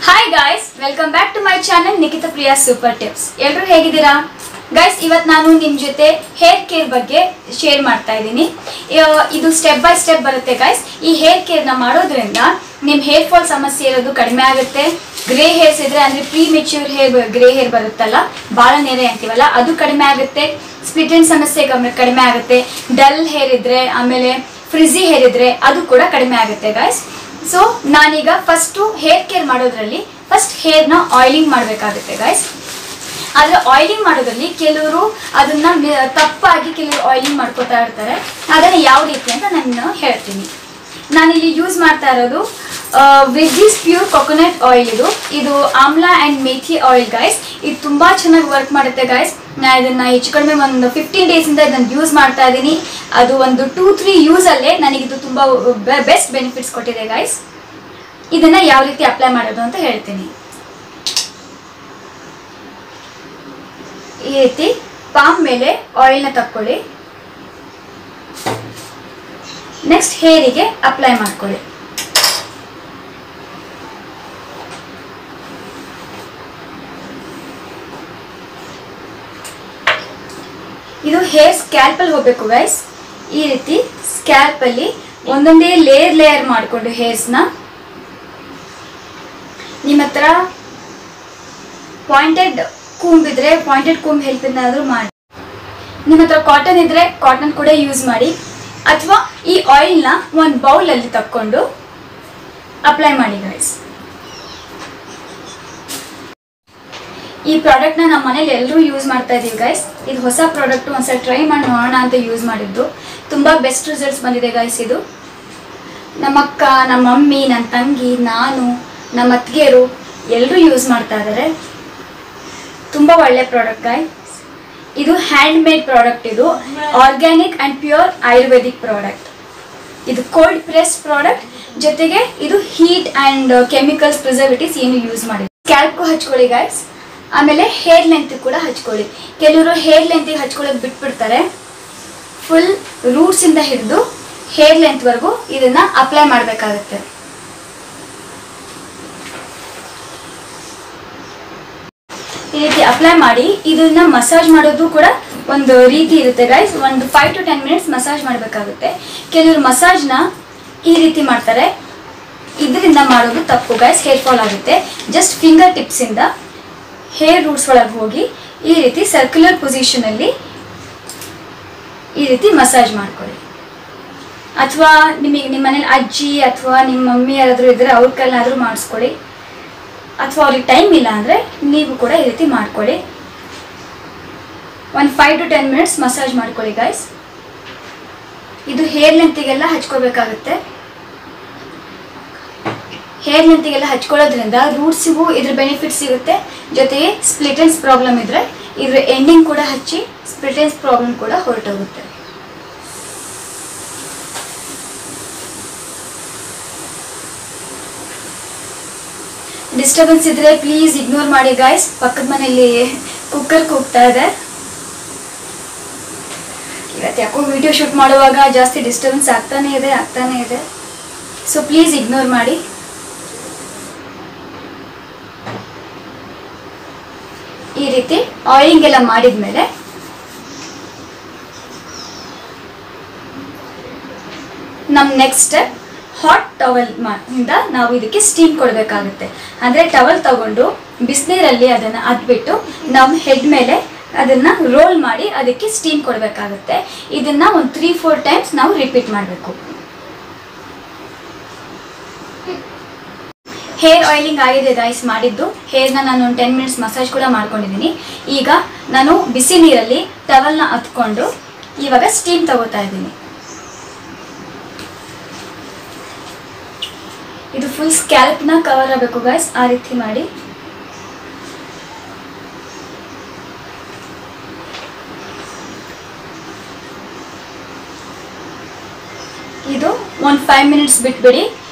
Hi guys, welcome back to my channel Nikita Priya Super Tips. ಎಲ್ಲರೂ ಹೇಗಿದ್ದೀರಾ guys? ಇವತ್ತು ನಾನು ನಿಮ್ಮ ಜೊತೆ ಹೇರ್ ಕೇರ್ ಬಗ್ಗೆ ಶೇರ್ ಮಾಡ್ತಾ ಇದ್ದೀನಿ. ಇದು ಸ್ಟೆಪ್ ಬೈ ಸ್ಟೆಪ್ ಬರುತ್ತೆ guys. ಈ ಹೇರ್ ಕೇರ್ ನ ಮಾಡೋದ್ರಿಂದ ನಿಮ್ಮ ಹೇರ್ ಫಾಲ್ ಸಮಸ್ಯೆ ಇರೋದು ಕಡಿಮೆ ಆಗುತ್ತೆ. ಗ್ರೇ ಹೇರ್ಸ್ ಇದ್ರೆ ಅಂದ್ರೆ premature hair grey hair ಬರುತ್ತಲ್ಲ, ಬಾಲ ನೆರೆ ಅಂತೀವಲ್ಲ, ಅದು ಕಡಿಮೆ ಆಗುತ್ತೆ. ಸ್ಪ್ಲಿಟ್ ಎಂಡ್ ಸಮಸ್ಯೆ ಕಡಿಮೆ ಆಗುತ್ತೆ. ಡಲ್ ಹೇರ್ ಇದ್ರೆ ಆಮೇಲೆ ಫ್ರಿಜಿ ಹೇರ್ ಇದ್ರೆ ಅದು ಕೂಡ ಕಡಿಮೆ ಆಗುತ್ತೆ guys. ಸೊ ನಾನೀಗ ಫಸ್ಟ್ ಹೇರ್ ಕೇರ್ ಮಾಡೋದ್ರಲ್ಲಿ ಫಸ್ಟ್ ಹೇರ್ನ ಆಯಿಲಿಂಗ್ ಮಾಡಬೇಕಾಗುತ್ತೆ ಗೈಸ್. ಆದರೆ ಆಯಿಲಿಂಗ್ ಮಾಡೋದ್ರಲ್ಲಿ ಕೆಲವರು ಅದನ್ನ ತಪ್ಪಾಗಿ ಕೆಲವರು ಆಯಿಲಿಂಗ್ ಮಾಡ್ಕೋತಾ ಇರ್ತಾರೆ. ಅದನ್ನು ಯಾವ ರೀತಿ ಅಂತ ನಾನು ಹೇಳ್ತೀನಿ. ನಾನಿಲ್ಲಿ ಯೂಸ್ ಮಾಡ್ತಾ ಇರೋದು ವೆಜ್ಜೀಸ್ ಪ್ಯೂರ್ ಕೊಕೊನಟ್ ಆಯಿಲ್. ಇದು amla and methi oil guys. ಇದು ತುಂಬ ಚೆನ್ನಾಗಿ ವರ್ಕ್ ಮಾಡುತ್ತೆ ಗೈಸ್. ನಾನು ಇದನ್ನು ಹೆಚ್ಚು ಕಡಿಮೆ ಒಂದು 15 ಡೇಸಿಂದ ಇದನ್ನು ಯೂಸ್ ಮಾಡ್ತಾ ಇದ್ದೀನಿ. ಅದು ಒಂದು 2-3 ಯೂಸಲ್ಲೇ ನನಗಿದು ತುಂಬ ಬೆಸ್ಟ್ ಬೆನಿಫಿಟ್ಸ್ ಕೊಟ್ಟಿದೆ ಗೈಸ್. ಇದನ್ನು ಯಾವ ರೀತಿ ಅಪ್ಲೈ ಮಾಡೋದು ಅಂತ ಹೇಳ್ತೀನಿ. ಈ ರೀತಿ ಪಾಮ್ ಮೇಲೆ ಆಯಿಲ್ನ ತಕ್ಕೊಳ್ಳಿ. ನೆಕ್ಸ್ಟ್ ಹೇರಿಗೆ ಅಪ್ಲೈ ಮಾಡ್ಕೊಳ್ಳಿ. ಇದು ಹೇರ್ ಸ್ಕ್ಯಾಲ್ಪಲ್ಲಿ ಹೋಗಬೇಕು ಗೈಸ್. ಈ ರೀತಿ ಸ್ಕ್ಯಾಲ್ಪಲ್ಲಿ ಒಂದೊಂದೇ ಲೇಯರ್ ಮಾಡಿಕೊಂಡು ಹೇರ್ಸ್ನ ನಿಮ್ಮ ಹತ್ರ ಪಾಯಿಂಟೆಡ್ ಕೂಂಬ್ ಇದ್ರೆ ಪಾಯಿಂಟೆಡ್ ಕೂಂಬ್ ಹೆಲ್ಪಿಂದಾದರೂ ಮಾಡಿ. ನಿಮ್ಮ ಹತ್ರ ಕಾಟನ್ ಇದ್ರೆ ಕಾಟನ್ ಕೂಡ ಯೂಸ್ ಮಾಡಿ, ಅಥವಾ ಈ ಆಯಿಲ್ನ ಒಂದು ಬೌಲಲ್ಲಿ ತಕ್ಕೊಂಡು ಅಪ್ಲೈ ಮಾಡಿ ಗೈಸ್. ಈ ಪ್ರಾಡಕ್ಟ್ನ ನಮ್ಮ ಮನೇಲಿ ಎಲ್ಲರೂ ಯೂಸ್ ಮಾಡ್ತಾ ಇದ್ದೀವಿ ಗೈಸ್. ಇದು ಹೊಸ ಪ್ರಾಡಕ್ಟ್, ಒಂದ್ಸಲ ಟ್ರೈ ಮಾಡಿ ನೋಡೋಣ ಅಂತ ಯೂಸ್ ಮಾಡಿದ್ದು. ತುಂಬ ಬೆಸ್ಟ್ ರಿಸಲ್ಟ್ಸ್ ಬಂದಿದೆ ಗೈಸ್. ಇದು ನಮ್ಮ ಅಕ್ಕ, ನಮ್ಮ ಮಮ್ಮಿ, ನನ್ನ ತಂಗಿ, ನಾನು, ನಮ್ಮ ಅತ್ತಿಗೆಯರು ಎಲ್ಲರೂ ಯೂಸ್ ಮಾಡ್ತಾ ಇದ್ದಾರೆ. ತುಂಬ ಒಳ್ಳೆ ಪ್ರಾಡಕ್ಟ್ ಗೈಸ್. ಇದು ಹ್ಯಾಂಡ್ ಮೇಡ್ ಪ್ರಾಡಕ್ಟ್. ಇದು organic and pure Ayurvedic product. ಇದು ಕೋಲ್ಡ್ ಪ್ರೆಸ್ ಪ್ರಾಡಕ್ಟ್, ಜೊತೆಗೆ ಇದು ಹೀಟ್ ಆ್ಯಂಡ್ ಕೆಮಿಕಲ್ಸ್ ಪ್ರಿಸರ್ವೇಟಿವ್ಸ್ ಏನು ಯೂಸ್ ಮಾಡಿದೆ. ಸ್ಕ್ಯಾಲ್ಪ್ಗೂ ಹಚ್ಕೊಳ್ಳಿ ಗೈಸ್. ಆಮೇಲೆ ಹೇರ್ ಲೆಂತ್ ಕೂಡ ಹಚ್ಕೊಳ್ಳಿ. ಕೆಲವರು ಹೇರ್ ಲೆಂತಿಗೆ ಹಚ್ಕೊಳ್ಳೋದು ಬಿಟ್ಬಿಡ್ತಾರೆ. ಫುಲ್ ರೂಟ್ಸಿಂದ ಹಿಡಿದು ಹೇರ್ ಲೆಂತ್ವರೆಗೂ ಇದನ್ನು ಅಪ್ಲೈ ಮಾಡಬೇಕಾಗುತ್ತೆ. ಈ ರೀತಿ ಅಪ್ಲೈ ಮಾಡಿ ಇದನ್ನ ಮಸಾಜ್ ಮಾಡೋದು ಕೂಡ ಒಂದು ರೀತಿ ಇರುತ್ತೆ ಗೈಸ್. ಒಂದು 5 to 10 ಮಿನಿಟ್ಸ್ ಮಸಾಜ್ ಮಾಡಬೇಕಾಗುತ್ತೆ. ಕೆಲವರು ಮಸಾಜ್ನ ಈ ರೀತಿ ಮಾಡ್ತಾರೆ. ಇದರಿಂದ ಮಾಡೋದು ತಪ್ಪು ಗೈಸ್, ಹೇರ್ ಫಾಲ್ ಆಗುತ್ತೆ. ಜಸ್ಟ್ ಫಿಂಗರ್ ಟಿಪ್ಸಿಂದ ಹೇರ್ ರೂಟ್ಸ್ ಒಳಗೆ ಹೋಗಿ ಈ ರೀತಿ ಸರ್ಕ್ಯುಲರ್ ಪೊಸಿಷನಲ್ಲಿ ಈ ರೀತಿ ಮಸಾಜ್ ಮಾಡ್ಕೊಳ್ಳಿ. ಅಥವಾ ನಿಮ್ಮ ಮನೇಲಿ ಅಜ್ಜಿ ಅಥವಾ ನಿಮ್ಮ ಮಮ್ಮಿ ಯಾರಾದರೂ ಇದ್ದರೆ ಅವ್ರ ಕೈಲಾದರೂ ಮಾಡಿಸ್ಕೊಳ್ಳಿ. ಅಥವಾ ಅವ್ರಿಗೆ ಟೈಮ್ ಇಲ್ಲ ಅಂದರೆ ನೀವು ಕೂಡ ಈ ರೀತಿ ಮಾಡ್ಕೊಳ್ಳಿ. ಒಂದು 5 to 10 ಮಿನಿಟ್ಸ್ ಮಸಾಜ್ ಮಾಡ್ಕೊಳ್ಳಿ ಗೈಸ್. ಇದು ಹೇರ್ ಲೆಂತಿಗೆಲ್ಲ ಹಚ್ಕೋಬೇಕಾಗುತ್ತೆ. ಹೇರ್ ಲೆಂತಿಗೆಲ್ಲ ಹಚ್ಕೊಳ್ಳೋದ್ರಿಂದ ರೂಟ್ಸಿಗೂ ಇದ್ರ ಬೆನಿಫಿಟ್ ಸಿಗುತ್ತೆ. ಜೊತೆಗೆ ಸ್ಪ್ಲಿಟ್ ಎಂಡ್ಸ್ ಪ್ರಾಬ್ಲಮ್ ಇದ್ದರೆ ಇದ್ರ ಎಂಡಿಂಗ್ ಕೂಡ ಹಚ್ಚಿ ಸ್ಪ್ಲಿಟ್ ಎಂಡ್ಸ್ ಪ್ರಾಬ್ಲಮ್ ಕೂಡ ಹೊರಟೋಗುತ್ತೆ. ಡಿಸ್ಟರ್ಬೆನ್ಸ್ ಇದ್ರೆ ಪ್ಲೀಸ್ ಇಗ್ನೋರ್ ಮಾಡಿ ಗೈಸ್. ಪಕ್ಕದ ಮನೆಯಲ್ಲಿ ಕುಕ್ಕರ್ ಕೂಗ್ತಾ ಇದೆ. ಇವತ್ತು ಯಾಕೋ ವಿಡಿಯೋ ಶೂಟ್ ಮಾಡುವಾಗ ಜಾಸ್ತಿ ಡಿಸ್ಟರ್ಬೆನ್ಸ್ ಆಗ್ತಾನೆ ಇದೆ. ಸೊ ಪ್ಲೀಸ್ ಇಗ್ನೋರ್ ಮಾಡಿ. ಈ ರೀತಿ ಆಯಿಲಿಂಗ್ ಎಲ್ಲ ಮಾಡಿದ್ಮೇಲೆ ನಮ್ಮ ನೆಕ್ಸ್ಟ್ ಸ್ಟೆಪ್ ಹಾಟ್ ಟವಲ್ ಇಂದ ನಾವು ಇದಕ್ಕೆ ಸ್ಟೀಮ್ ಕೊಡಬೇಕಾಗುತ್ತೆ. ಅಂದರೆ ಟವಲ್ ತಗೊಂಡು ಬಿಸಿನೀರಲ್ಲಿ ಅದನ್ನು ಅದ್ಬಿಟ್ಟು ನಮ್ಮ ಹೆಡ್ ಮೇಲೆ ಅದನ್ನು ರೋಲ್ ಮಾಡಿ ಅದಕ್ಕೆ ಸ್ಟೀಮ್ ಕೊಡಬೇಕಾಗುತ್ತೆ. ಇದನ್ನು ಒಂದು 3-4 ಟೈಮ್ಸ್ ನಾವು ರಿಪೀಟ್ ಮಾಡಬೇಕು. ಹೇರ್ ಆಯಿಲಿಂಗ್ ಆಗಿದೆ ಗೈಸ್ ಮಾಡಿದ್ದು. ಹೇರ್ನ ನಾನು ಒಂದು 10 ಮಿನಿಟ್ಸ್ ಮಸಾಜ್ ಕೂಡ ಮಾಡ್ಕೊಂಡಿದ್ದೀನಿ. ಈಗ ನಾನು ಬಿಸಿ ನೀರಲ್ಲಿ ಟವಲ್ನ ಹತ್ಕೊಂಡು ಇವಾಗ ಸ್ಟೀಮ್ ತಗೋತಾ ಇದ್ದೀನಿ. ಇದು ಫುಲ್ ಸ್ಕ್ಯಾಲ್ಪ್ನ ಕವರ್ ಆಗಬೇಕು ಗೈಸ್. ಆ ರೀತಿ ಮಾಡಿ ಇದು ಒಂದು 5 ಮಿನಿಟ್ಸ್ ಬಿಟ್ಬಿಡಿ.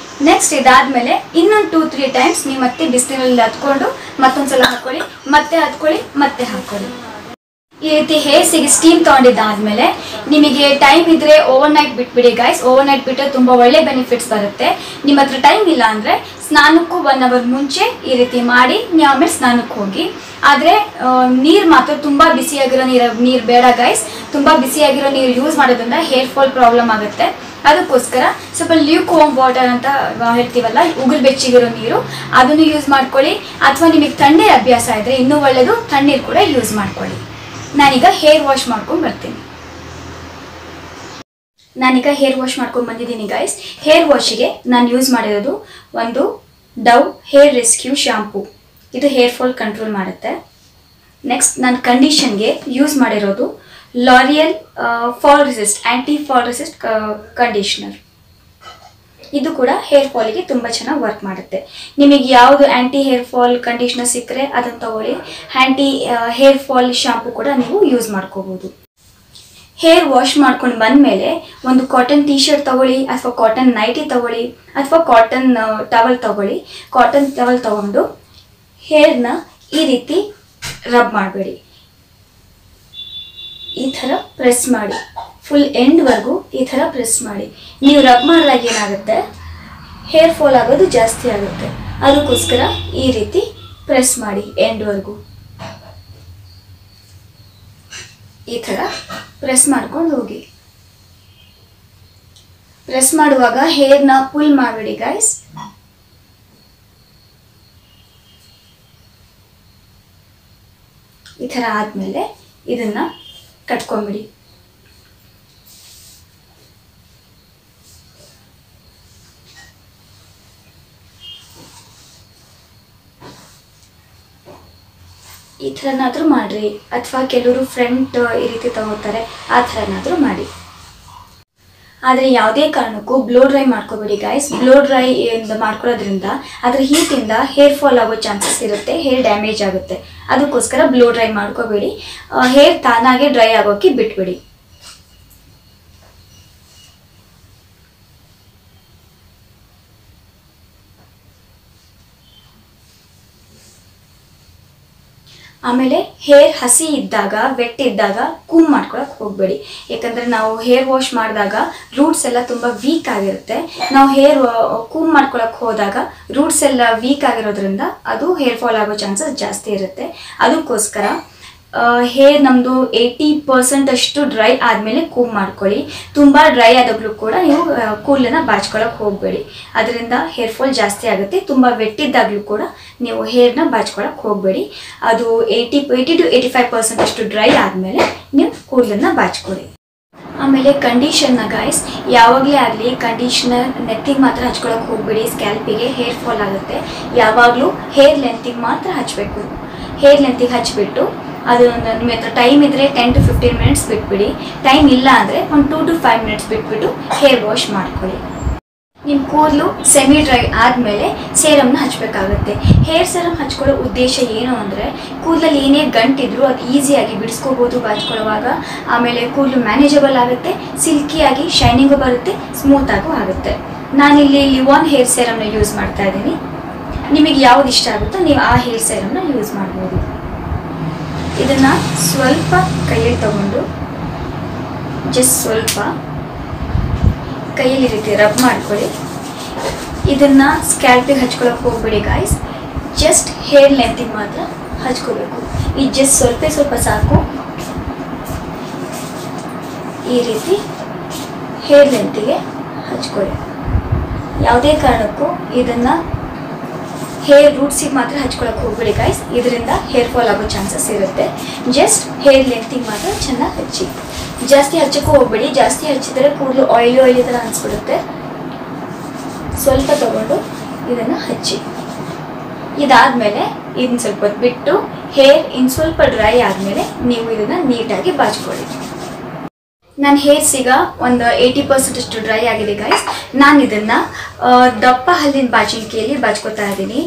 ನೆಕ್ಸ್ಟ್ ಇದಾದ್ಮೇಲೆ ಇನ್ನೊಂದು 2-3 ಟೈಮ್ಸ್ ನೀವು ಮತ್ತೆ ಬಿಸಿನೀರಲ್ಲಿ ಹತ್ಕೊಂಡು ಮತ್ತೊಂದ್ಸಲ ಹಾಕೊಳ್ಳಿ, ಮತ್ತೆ ಹತ್ಕೊಳ್ಳಿ, ಮತ್ತೆ ಹಾಕೊಳ್ಳಿ. ಈ ರೀತಿ ಹೇರ್ಸಿಗೆ ಸ್ಟೀಮ್ ತೊಗೊಂಡಿದ್ದಾದ್ಮೇಲೆ ನಿಮಗೆ ಟೈಮ್ ಇದ್ರೆ ಓವರ್ ನೈಟ್ ಬಿಟ್ಬಿಡಿ ಗೈಸ್. ಓವರ್ ನೈಟ್ ಬಿಟ್ಟರೆ ತುಂಬ ಒಳ್ಳೆ ಬೆನಿಫಿಟ್ಸ್ ಬರುತ್ತೆ. ನಿಮ್ಮ ಹತ್ರ ಟೈಮ್ ಇಲ್ಲ ಅಂದರೆ ಸ್ನಾನಕ್ಕೂ 1 ಅವರ್ ಮುಂಚೆ ಈ ರೀತಿ ಮಾಡಿ ನೀವು ಆಮೇಲೆ ಸ್ನಾನಕ್ಕೆ ಹೋಗಿ. ಆದರೆ ನೀರು ಮಾತ್ರ ತುಂಬ ಬಿಸಿಯಾಗಿರೋ ನೀರು ಬೇಡ ಗೈಸ್. ತುಂಬ ಬಿಸಿಯಾಗಿರೋ ನೀರು ಯೂಸ್ ಮಾಡೋದ್ರಿಂದ ಹೇರ್ ಫಾಲ್ ಪ್ರಾಬ್ಲಮ್ ಆಗುತ್ತೆ. ಅದಕ್ಕೋಸ್ಕರ ಸ್ವಲ್ಪ ಲ್ಯೂಕ್ ವಾರ್ಮ್ ವಾಟರ್ ಅಂತ ಹೇಳ್ತೀವಲ್ಲ, ಉಗುರು ಬೆಚ್ಚಗಿರೋ ನೀರು, ಅದನ್ನು ಯೂಸ್ ಮಾಡ್ಕೊಳ್ಳಿ. ಅಥವಾ ನಿಮಗೆ ತಣ್ಣೀರು ಅಭ್ಯಾಸ ಇದ್ದರೆ ಇನ್ನೂ ಒಳ್ಳೆಯದು, ತಣ್ಣೀರು ಕೂಡ ಯೂಸ್ ಮಾಡ್ಕೊಳ್ಳಿ. ನಾನೀಗ ಹೇರ್ ವಾಶ್ ಮಾಡ್ಕೊಂಡು ಬರ್ತೀನಿ. ಬಂದಿದ್ದೀನಿ ಗೈಸ್. ಹೇರ್ ವಾಶಿಗೆ ನಾನು ಯೂಸ್ ಮಾಡಿರೋದು ಒಂದು ಡವ್ ಹೇರ್ ರೆಸ್ಕ್ಯೂ ಶಾಂಪೂ. ಇದು ಹೇರ್ ಫಾಲ್ ಕಂಟ್ರೋಲ್ ಮಾಡುತ್ತೆ. ನೆಕ್ಸ್ಟ್ ನಾನು ಕಂಡೀಷನ್ಗೆ ಯೂಸ್ ಮಾಡಿರೋದು ಲಾರಿಯಲ್ ಫಾಲ್ ರೆಸಿಸ್ಟ್ ಆ್ಯಂಟಿ ಫಾಲ್ ರೆಸಿಸ್ಟ್ ಕಂಡೀಷ್ನರ್. ಇದು ಕೂಡ ಹೇರ್ ಫಾಲಿಗೆ ತುಂಬ ಚೆನ್ನಾಗಿ ವರ್ಕ್ ಮಾಡುತ್ತೆ. ನಿಮಗೆ ಯಾವುದು ಆ್ಯಂಟಿ ಹೇರ್ ಫಾಲ್ ಕಂಡೀಷ್ನರ್ ಸಿಕ್ಕರೆ ಅದನ್ನು ತಗೊಳ್ಳಿ. ಆ್ಯಂಟಿ ಹೇರ್ ಫಾಲ್ ಶಾಂಪೂ ಕೂಡ ನೀವು ಯೂಸ್ ಮಾಡ್ಕೋಬೋದು. ಹೇರ್ ವಾಶ್ ಮಾಡ್ಕೊಂಡು ಬಂದಮೇಲೆ ಒಂದು ಕಾಟನ್ ಟೀ ಶರ್ಟ್ ತಗೊಳ್ಳಿ, ಅಥವಾ ಕಾಟನ್ ನೈಟಿ ತಗೊಳ್ಳಿ, ಅಥವಾ ಕಾಟನ್ ಟವಲ್ ತಗೊಳ್ಳಿ. ಕಾಟನ್ ಟವಲ್ ತಗೊಂಡು ಹೇರ್ನ ಈ ರೀತಿ ರಬ್ ಮಾಡಬೇಡಿ, ಈ ಥರ ಪ್ರೆಸ್ ಮಾಡಿ, ಫುಲ್ ಎಂಡ್ವರೆಗೂ ಈ ಥರ ಪ್ರೆಸ್ ಮಾಡಿ. ನೀವು ರಬ್ ಮಾಡಿದಾಗ ಏನಾಗುತ್ತೆ, ಹೇರ್ ಫಾಲ್ ಆಗೋದು ಜಾಸ್ತಿ ಆಗುತ್ತೆ. ಅದಕ್ಕೋಸ್ಕರ ಈ ರೀತಿ ಪ್ರೆಸ್ ಮಾಡಿ ಎಂಡ್ವರೆಗೂ. ಈ ಥರ ಪ್ರೆಸ್ ಮಾಡ್ಕೊಂಡು ಹೋಗಿ. ಪ್ರೆಸ್ ಮಾಡುವಾಗ ಹೇರ್ನ ಪುಲ್ ಮಾಡಬೇಡಿ ಗೈಸ್. ಈ ಥರ ಆದಮೇಲೆ ಇದನ್ನ ಕಟ್ಕೊಂಬಿಡಿ. ಈ ಥರನಾದರೂ ಮಾಡಿರಿ, ಅಥವಾ ಕೆಲವರು ಫ್ರಂಟ್ ಈ ರೀತಿ ತಗೋತಾರೆ, ಆ ಥರನಾದರೂ ಮಾಡಿ. ಆದರೆ ಯಾವುದೇ ಕಾರಣಕ್ಕೂ ಬ್ಲೋ ಡ್ರೈ ಮಾಡ್ಕೋಬೇಡಿ ಗೈಸ್. ಬ್ಲೋ ಡ್ರೈ ಮಾಡ್ಕೊಳ್ಳೋದ್ರಿಂದ ಅದರ ಹೀಟಿಂದ ಹೇರ್ ಫಾಲ್ ಆಗೋ ಚಾನ್ಸಸ್ ಇರುತ್ತೆ, ಹೇರ್ ಡ್ಯಾಮೇಜ್ ಆಗುತ್ತೆ. ಅದಕ್ಕೋಸ್ಕರ ಬ್ಲೋ ಡ್ರೈ ಮಾಡ್ಕೋಬೇಡಿ. ಹೇರ್ ತಾನಾಗೆ ಡ್ರೈ ಆಗೋಕ್ಕೆ ಬಿಟ್ಬಿಡಿ. ಆಮೇಲೆ ಹೇರ್ ಹಸಿ ಇದ್ದಾಗ, ವೆಟ್ ಇದ್ದಾಗ ಕೂಮ್ ಮಾಡ್ಕೊಳಕ್ಕೆ ಹೋಗಬೇಡಿ. ಯಾಕಂದರೆ ನಾವು ಹೇರ್ ವಾಶ್ ಮಾಡಿದಾಗ ರೂಟ್ಸ್ ಎಲ್ಲ ತುಂಬ ವೀಕ್ ಆಗಿರುತ್ತೆ. ನಾವು ಹೇರ್ ಕೂಮ್ ಮಾಡ್ಕೊಳಕ್ಕೆ ಹೋದಾಗ ರೂಟ್ಸ್ ಎಲ್ಲ ವೀಕ್ ಆಗಿರೋದ್ರಿಂದ ಅದು ಹೇರ್ ಫಾಲ್ ಆಗೋ ಚಾನ್ಸಸ್ ಜಾಸ್ತಿ ಇರುತ್ತೆ. ಅದಕ್ಕೋಸ್ಕರ ಹೇರ್ ನಮ್ಮದು 80% ಅಷ್ಟು ಡ್ರೈ ಆದಮೇಲೆ ಕೂಮ್ ಮಾಡ್ಕೊಳ್ಳಿ. ತುಂಬ ಡ್ರೈ ಆದಾಗಲೂ ಕೂಡ ನೀವು ಕೂದಲನ್ನು ಬಾಚ್ಕೊಳಕ್ಕೆ ಹೋಗಬೇಡಿ, ಅದರಿಂದ ಹೇರ್ ಫಾಲ್ ಜಾಸ್ತಿ ಆಗುತ್ತೆ. ತುಂಬ ವೆಟ್ಟಿದ್ದಾಗಲೂ ಕೂಡ ನೀವು ಹೇರ್ನ ಬಾಚ್ಕೊಳಕ್ಕೆ ಹೋಗಬೇಡಿ. ಅದು 80 to 85% ಅಷ್ಟು ಡ್ರೈ ಆದಮೇಲೆ ನೀವು ಕೂದಲನ್ನು ಬಾಚ್ಕೊಳ್ಳಿ. ಆಮೇಲೆ ಕಂಡೀಷನ್ನ ಗೈಸ್, ಯಾವಾಗಲೇ ಆಗಲಿ ಕಂಡೀಷ್ನರ್ ನೆತ್ತಿಗೆ ಮಾತ್ರ ಹಚ್ಕೊಳಕ್ಕೆ ಹೋಗಬೇಡಿ. ಸ್ಕ್ಯಾಲ್ಪಿಗೆ ಹೇರ್ ಫಾಲ್ ಆಗುತ್ತೆ. ಯಾವಾಗಲೂ ಹೇರ್ ಲೆಂತಿಗೆ ಮಾತ್ರ ಹಚ್ಚಬೇಕು. ಹೇರ್ ಲೆಂತಿಗೆ ಹಚ್ಚಿಬಿಟ್ಟು ಅದು ನಿಮ್ಮ ಹತ್ರ ಟೈಮ್ ಇದ್ದರೆ 10 to 15 minutes ಬಿಟ್ಬಿಡಿ. ಟೈಮ್ ಇಲ್ಲ ಅಂದರೆ ಒಂದು 2 to 5 minutes ಬಿಟ್ಬಿಟ್ಟು ಹೇರ್ ವಾಶ್ ಮಾಡ್ಕೊಳ್ಳಿ. ನಿಮ್ಮ ಕೂದಲು ಸೆಮಿ ಡ್ರೈ ಆದಮೇಲೆ ಸೇರಮ್ನ ಹಚ್ಚಬೇಕಾಗುತ್ತೆ. ಹೇರ್ ಸೆರಮ್ ಹಚ್ಕೊಳ್ಳೋ ಉದ್ದೇಶ ಏನು ಅಂದರೆ ಕೂದಲಲ್ಲಿ ಏನೇ ಗಂಟಿದ್ರು ಅದು ಈಸಿಯಾಗಿ ಬಿಡಿಸ್ಕೋಬೋದು ಬಾಚ್ಕೊಳ್ಳೋವಾಗ. ಆಮೇಲೆ ಕೂದಲು ಮ್ಯಾನೇಜಬಲ್ ಆಗುತ್ತೆ, ಸಿಲ್ಕಿಯಾಗಿ ಶೈನಿಂಗು ಬರುತ್ತೆ, ಸ್ಮೂತಾಗೂ ಆಗುತ್ತೆ. ನಾನಿಲ್ಲಿ ಲಿವಾನ್ ಹೇರ್ ಸೆರಮ್ನ ಯೂಸ್ ಮಾಡ್ತಾ ಇದ್ದೀನಿ. ನಿಮಗೆ ಯಾವ್ದು ಇಷ್ಟ ಆಗುತ್ತೋ ನೀವು ಆ ಹೇರ್ ಸೆರಮ್ನ ಯೂಸ್ ಮಾಡ್ಬೋದು. ಇದನ್ನು ಸ್ವಲ್ಪ ಕೈಯಲ್ಲಿ ತಗೊಂಡು ಜಸ್ಟ್ ಸ್ವಲ್ಪ ಕೈಯಲ್ಲಿ ರೀತಿ ರಬ್ ಮಾಡ್ಕೊಳ್ಳಿ. ಇದನ್ನು ಸ್ಕ್ಯಾಲ್ಪಿಗೆ ಹಚ್ಕೊಳಕ್ಕೆ ಹೋಗ್ಬೇಡಿ ಗಾಯ್ಸ್. ಜಸ್ಟ್ ಹೇರ್ ಲೆಂತಿಗೆ ಮಾತ್ರ ಹಚ್ಕೋಬೇಕು. ಈ ಜಸ್ಟ್ ಸ್ವಲ್ಪ ಸಾಕು. ಈ ರೀತಿ ಹೇರ್ ಲೆಂತಿಗೆ ಹಚ್ಕೊಳ್ಳಿ. ಯಾವುದೇ ಕಾರಣಕ್ಕೂ ಇದನ್ನು ಹೇರ್ ರೂಟ್ಸಿಗೆ ಮಾತ್ರ ಹಚ್ಕೊಳಕ್ಕೆ ಹೋಗ್ಬೇಡಿ ಗಾಯ್ಸ್. ಇದರಿಂದ ಹೇರ್ ಫಾಲ್ ಆಗೋ ಚಾನ್ಸಸ್ ಇರುತ್ತೆ. ಜಸ್ಟ್ ಹೇರ್ ಲೆಂತಿಗೆ ಮಾತ್ರ ಚೆನ್ನಾಗಿ ಹಚ್ಚಿ. ಜಾಸ್ತಿ ಹಚ್ಚಕ್ಕೂ ಹೋಗ್ಬೇಡಿ. ಜಾಸ್ತಿ ಹಚ್ಚಿದರೆ ಕೂದಲು ಆಯಿಲಿ ಥರ ಅನಿಸ್ಬಿಡುತ್ತೆ. ಸ್ವಲ್ಪ ತಗೊಂಡು ಇದನ್ನು ಹಚ್ಚಿ. ಇದಾದಮೇಲೆ ಇದನ್ನ ಸ್ವಲ್ಪ ಹೊತ್ತು ಬಿಟ್ಟು ಹೇರ್ ಇನ್ನು ಸ್ವಲ್ಪ ಡ್ರೈ ಆದಮೇಲೆ ನೀವು ಇದನ್ನು ನೀಟಾಗಿ ಬಾಚ್ಕೊಳ್ಳಿ. ನನ್ನ ಹೇರ್ಸೀಗ ಒಂದು 80% ಅಷ್ಟು ಡ್ರೈ ಆಗಿದೆ ಗೈಸ್. ನಾನು ಇದನ್ನು ದಪ್ಪ ಹಲ್ಲಿನ ಬಾಚಿಣಿಕೆಯಲ್ಲಿ ಬಾಚ್ಕೋತಾ ಇದ್ದೀನಿ.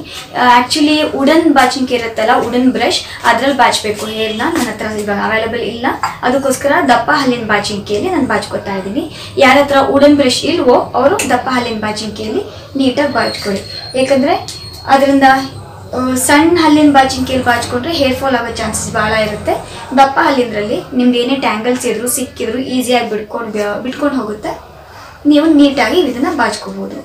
ಆ್ಯಕ್ಚುಲಿ ವುಡನ್ ಬಾಚಿಣಿಕೆ ಇರುತ್ತಲ್ಲ, ವುಡನ್ ಬ್ರಷ್, ಅದರಲ್ಲಿ ಬಾಚಬೇಕು ಹೇರ್ನ. ನನ್ನ ಹತ್ರ ಇವಾಗ ಅವೈಲೇಬಲ್ ಇಲ್ಲ, ಅದಕ್ಕೋಸ್ಕರ ದಪ್ಪ ಹಲ್ಲಿನ ಬಾಚಿಣಿಕೆಯಲ್ಲಿ ನಾನು ಬಾಚ್ಕೋತಾ ಇದ್ದೀನಿ. ಯಾರ ಹತ್ರ ವುಡನ್ ಬ್ರಷ್ ಇಲ್ವೋ ಅವರು ದಪ್ಪ ಹಲ್ಲಿನ ಬಾಚಿಣಿಕೆಯಲ್ಲಿ ನೀಟಾಗಿ ಬಾಚ್ಕೊಳ್ಳಿ. ಯಾಕಂದರೆ ಅದರಿಂದ ಸಣ್ಣ ಹಲ್ಲಿನ ಬಾಚಿನ್ಕೇಲಿ ಬಾಚ್ಕೊಂಡ್ರೆ ಹೇರ್ ಫಾಲ್ ಆಗೋ ಚಾನ್ಸಸ್ ಭಾಳ ಇರುತ್ತೆ. ದಪ್ಪ ಹಲ್ಲಿಂದ್ರಲ್ಲಿ ನಿಮ್ದು ಏನೇ ಟ್ಯಾಂಗಲ್ಸ್ ಇದ್ರು ಸಿಕ್ಕಿದ್ರು ಈಸಿಯಾಗಿ ಬಿಟ್ಕೊಂಡು ಹೋಗುತ್ತೆ. ನೀವು ನೀಟಾಗಿ ಇದನ್ನು ಬಾಚ್ಕೋಬೋದು.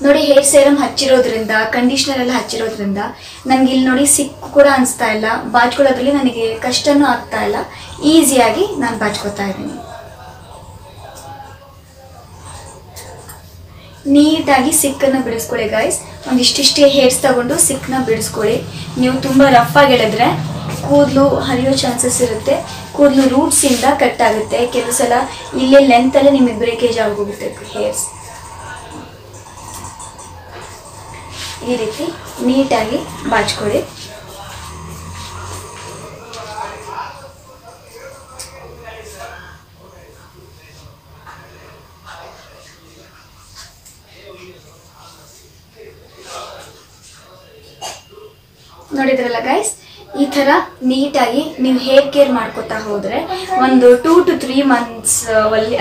ನೋಡಿ, ಹೇರ್ ಸೇರಮ್ ಹಚ್ಚಿರೋದ್ರಿಂದ, ಕಂಡೀಷ್ನರ್ ಎಲ್ಲ ಹಚ್ಚಿರೋದ್ರಿಂದ ನನಗೆ ಇಲ್ಲಿ ನೋಡಿ ಸಿಕ್ಕು ಕೂಡ ಅನಿಸ್ತಾ ಇಲ್ಲ. ಬಾಚ್ಕೊಳ್ಳೋದ್ರಲ್ಲಿ ನನಗೆ ಕಷ್ಟನೂ ಆಗ್ತಾ ಇಲ್ಲ. ಈಸಿಯಾಗಿ ನಾನು ಬಾಚ್ಕೋತಾ ಇದ್ದೀನಿ. ನೀಟಾಗಿ ಸಿಕ್ಕನ್ನು ಬಿಡಿಸ್ಕೊಳ್ಳಿ ಗೈಸ್. ಒಂದಿಷ್ಟಿಷ್ಟೇ ಹೇರ್ಸ್ ತಗೊಂಡು ಸಿಕ್ಕನ್ನ ಬಿಡಿಸ್ಕೊಳ್ಳಿ. ನೀವು ತುಂಬ ರಫ್ ಆಗಿ ಎಳೆದ್ರೆ ಕೂದಲು ಹರಿಯೋ ಚಾನ್ಸಸ್ ಇರುತ್ತೆ. ಕೂದಲು ರೂಟ್ಸಿಂದ ಕಟ್ ಆಗುತ್ತೆ. ಕೆಲವು ಸಲ ಇಲ್ಲೇ ಲೆಂತಲ್ಲೇ ನಿಮಗೆ ಬ್ರೇಕೇಜ್ ಆಗೋಗುತ್ತೆ ಹೇರ್ಸ್. ಈ ರೀತಿ ನೀಟಾಗಿ ಬಾಚ್ಕೊಳ್ಳಿ. ನೋಡಿದ್ರಲ್ಲ ಗೈಸ್, ಈ ಥರ ನೀಟಾಗಿ ನೀವು ಹೇರ್ ಕೇರ್ ಮಾಡ್ಕೋತಾ ಹೋದರೆ ಒಂದು 2 to 3 months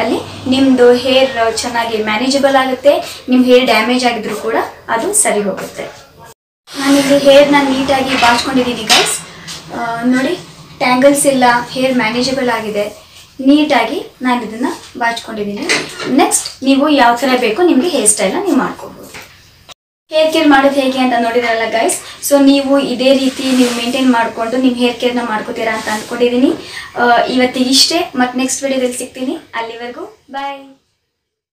ಅಲ್ಲಿ ನಿಮ್ಮದು ಹೇರ್ ಚೆನ್ನಾಗಿ ಮ್ಯಾನೇಜಬಲ್ ಆಗುತ್ತೆ. ನಿಮ್ಮ ಹೇರ್ ಡ್ಯಾಮೇಜ್ ಆಗಿದ್ರು ಕೂಡ ಅದು ಸರಿ ಹೋಗುತ್ತೆ. ನಾನಿಲ್ಲಿ ಹೇರ್ನ ನೀಟಾಗಿ ಬಾಚ್ಕೊಂಡಿದ್ದೀನಿ ಗೈಸ್. ನೋಡಿ, ಟ್ಯಾಂಗಲ್ಸ್ ಇಲ್ಲ, ಹೇರ್ ಮ್ಯಾನೇಜಬಲ್ ಆಗಿದೆ. ನೀಟಾಗಿ ನಾನು ಇದನ್ನು ಬಾಚ್ಕೊಂಡಿದ್ದೀನಿ. ನೆಕ್ಸ್ಟ್ ನೀವು ಯಾವ ಥರ ಬೇಕೋ ನಿಮಗೆ ಹೇರ್ ಸ್ಟೈಲ್ನ ನೀವು ಮಾಡ್ಕೋಬೋದು. ಹೇರ್ ಕೇರ್ ಮಾಡೋದು ಹೇಗೆ ಅಂತ ನೋಡಿದ್ರಲ್ಲ ಗೈಸ್. ಸೊ ನೀವು ಇದೇ ರೀತಿ ನೀವು ಮೇಂಟೈನ್ ಮಾಡಿಕೊಂಡು ನಿಮ್ಮ ಹೇರ್ ಕೇರ್ನ ಮಾಡ್ಕೋತೀರಾ ಅಂತ ಅಂದ್ಕೊಂಡಿದ್ದೀನಿ. ಇವತ್ತಿಗೆ ಇಷ್ಟೇ. ಮತ್ತು ನೆಕ್ಸ್ಟ್ ವಿಡಿಯೋದಲ್ಲಿ ಸಿಗ್ತೀನಿ. ಅಲ್ಲಿವರೆಗೂ ಬಾಯ್.